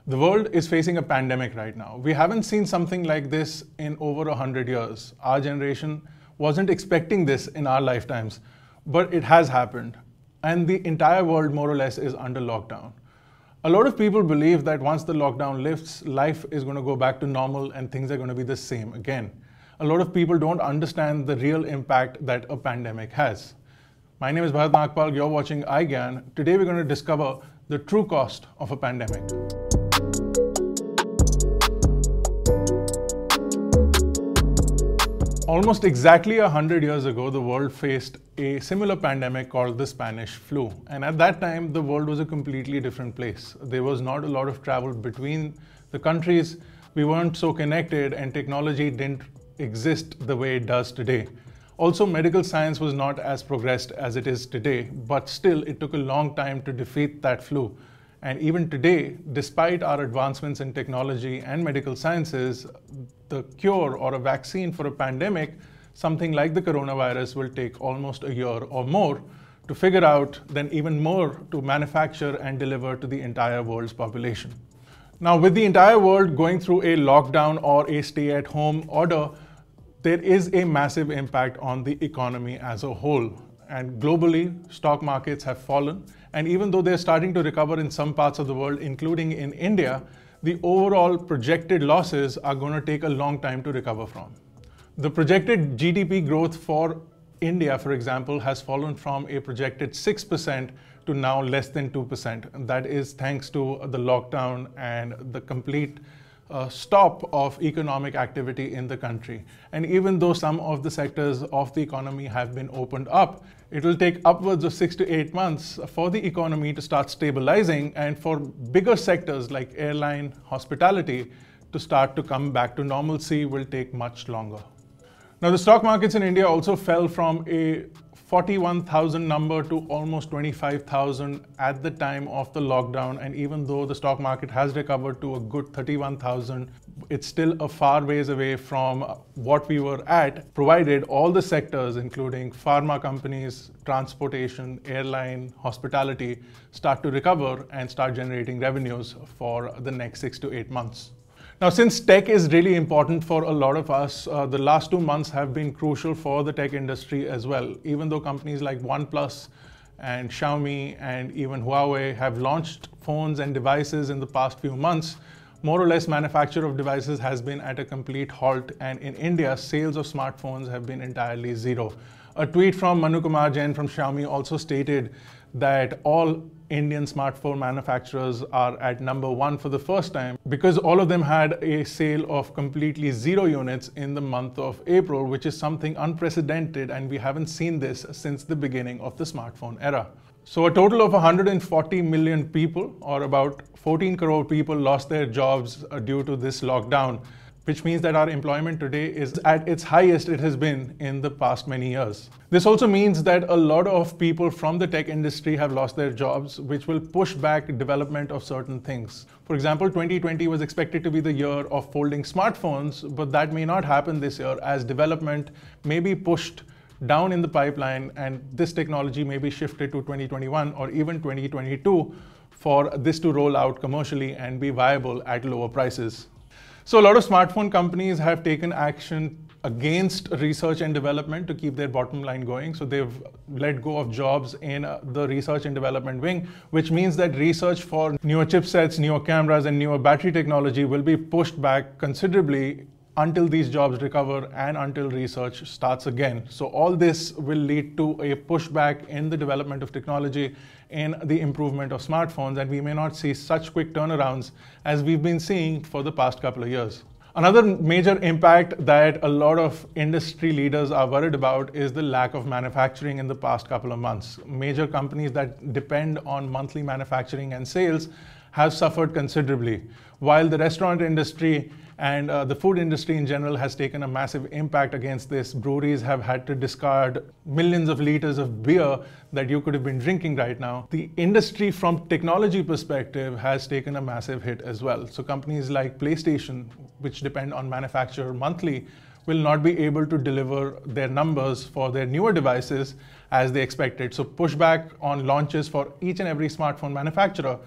The world is facing a pandemic right now. We haven't seen something like this in over 100 years. Our generation wasn't expecting this in our lifetimes, but it has happened. And the entire world more or less is under lockdown. A lot of people believe that once the lockdown lifts, life is going to go back to normal and things are going to be the same again. A lot of people don't understand the real impact that a pandemic has. My name is Bharat Nagpal, you're watching iGyan. Today we're going to discover the true cost of a pandemic. Almost exactly 100 years ago, the world faced a similar pandemic called the Spanish flu. And at that time, the world was a completely different place. There was not a lot of travel between the countries. We weren't so connected and technology didn't exist the way it does today. Also, medical science was not as progressed as it is today, but still it took a long time to defeat that flu. And even today, despite our advancements in technology and medical sciences, the cure or a vaccine for a pandemic, something like the coronavirus, will take almost a year or more to figure out, then even more to manufacture and deliver to the entire world's population. Now, with the entire world going through a lockdown or a stay-at-home order, there is a massive impact on the economy as a whole. And globally, stock markets have fallen. And even though they're starting to recover in some parts of the world, including in India, the overall projected losses are going to take a long time to recover from. The projected GDP growth for India, for example, has fallen from a projected 6% to now less than 2%. And that is thanks to the lockdown and the complete stop of economic activity in the country. And even though some of the sectors of the economy have been opened up, it will take upwards of 6 to 8 months for the economy to start stabilizing and for bigger sectors like airline, hospitality to start to come back to normalcy will take much longer. Now, the stock markets in India also fell from a 41,000 number to almost 25,000 at the time of the lockdown. And even though the stock market has recovered to a good 31,000, it's still a far ways away from what we were at, provided all the sectors, including pharma companies, transportation, airline, hospitality, start to recover and start generating revenues for the next 6 to 8 months. Now, since tech is really important for a lot of us, the last 2 months have been crucial for the tech industry as well. Even though companies like OnePlus and Xiaomi and even Huawei have launched phones and devices in the past few months, more or less manufacture of devices has been at a complete halt. And in India, sales of smartphones have been entirely zero. A tweet from Manu Kumar Jain from Xiaomi also stated that all Indian smartphone manufacturers are at #1 for the first time because all of them had a sale of completely 0 units in the month of April, which is something unprecedented, and we haven't seen this since the beginning of the smartphone era. So a total of 140 million people, or about 14 crore people, lost their jobs due to this lockdown, which means that our employment today is at its highest it has been in the past many years. This also means that a lot of people from the tech industry have lost their jobs, which will push back development of certain things. For example, 2020 was expected to be the year of folding smartphones, but that may not happen this year as development may be pushed down in the pipeline and this technology may be shifted to 2021 or even 2022 for this to roll out commercially and be viable at lower prices. So a lot of smartphone companies have taken action against research and development to keep their bottom line going. So they've let go of jobs in the research and development wing, which means that research for newer chipsets, newer cameras, and newer battery technology will be pushed back considerably until these jobs recover and until research starts again. So all this will lead to a pushback in the development of technology, in the improvement of smartphones, and we may not see such quick turnarounds as we've been seeing for the past couple of years. Another major impact that a lot of industry leaders are worried about is the lack of manufacturing in the past couple of months. Major companies that depend on monthly manufacturing and sales have suffered considerably, while the restaurant industry and the food industry in general has taken a massive impact against this. Breweries have had to discard millions of liters of beer that you could have been drinking right now. The industry from technology perspective has taken a massive hit as well. So companies like PlayStation, which depend on manufacture monthly, will not be able to deliver their numbers for their newer devices as they expected. So pushback on launches for each and every smartphone manufacturer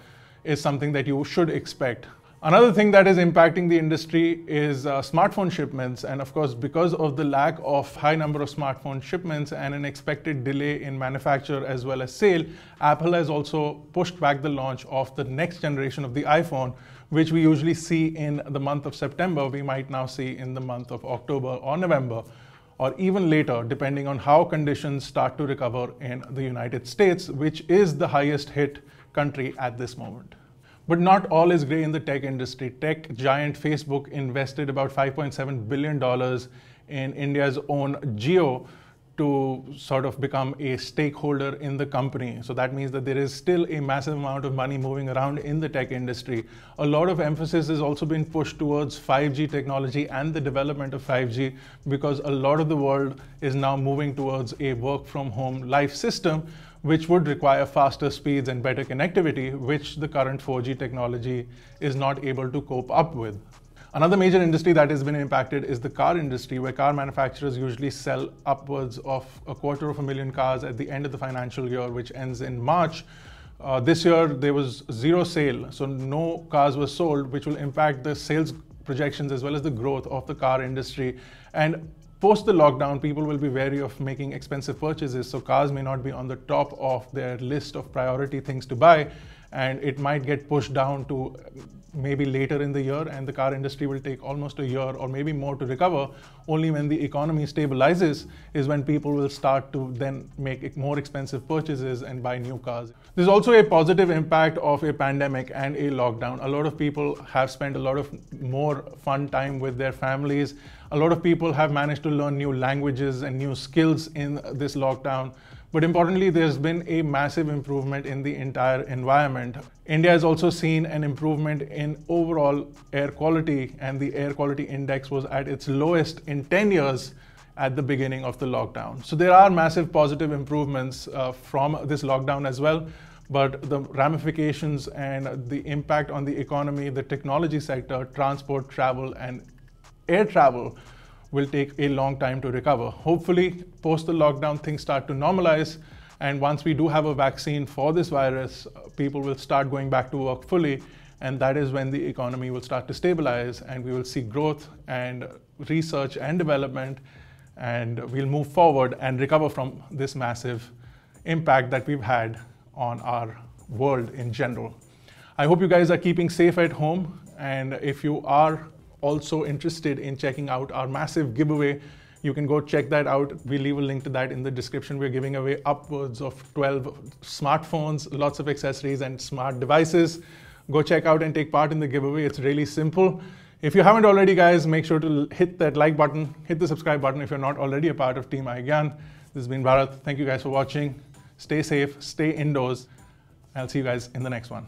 is something that you should expect. Another thing that is impacting the industry is smartphone shipments. And of course, because of the lack of high number of smartphone shipments and an expected delay in manufacture as well as sale, Apple has also pushed back the launch of the next generation of the iPhone, which we usually see in the month of September. We might now see in the month of October or November, or even later, depending on how conditions start to recover in the United States, which is the highest hit country at this moment. But not all is grey in the tech industry. Tech giant Facebook invested about $5.7 billion in India's own Jio to sort of become a stakeholder in the company. So that means that there is still a massive amount of money moving around in the tech industry. A lot of emphasis has also been pushed towards 5G technology and the development of 5G, because a lot of the world is now moving towards a work from home life system, which would require faster speeds and better connectivity, which the current 4G technology is not able to cope up with. Another major industry that has been impacted is the car industry, where car manufacturers usually sell upwards of 250,000 cars at the end of the financial year, which ends in March. This year, there was zero sale, so no cars were sold, which will impact the sales projections as well as the growth of the car industry. And post the lockdown, people will be wary of making expensive purchases, so cars may not be on the top of their list of priority things to buy, and it might get pushed down to maybe later in the year, and the car industry will take almost a year or maybe more to recover. Only when the economy stabilizes is when people will start to then make more expensive purchases and buy new cars. There's also a positive impact of a pandemic and a lockdown. A lot of people have spent a lot of more fun time with their families. A lot of people have managed to learn new languages and new skills in this lockdown. But importantly, there's been a massive improvement in the entire environment. India has also seen an improvement in overall air quality, and the air quality index was at its lowest in 10 years at the beginning of the lockdown. So there are massive positive improvements from this lockdown as well, but the ramifications and the impact on the economy, the technology sector, transport, travel, and air travel will take a long time to recover. Hopefully, post the lockdown, things start to normalize. And once we do have a vaccine for this virus, people will start going back to work fully. And that is when the economy will start to stabilize, and we will see growth and research and development, and we'll move forward and recover from this massive impact that we've had on our world in general. I hope you guys are keeping safe at home. And if you are also interested in checking out our massive giveaway, you can go check that out. We'll leave a link to that in the description. We're giving away upwards of 12 smartphones, lots of accessories and smart devices. Go check out and take part in the giveaway. It's really simple. If you haven't already, guys, make sure to hit that like button, hit the subscribe button if you're not already a part of Team iGyan. This has been Bharat. Thank you guys for watching. Stay safe, stay indoors. I'll see you guys in the next one.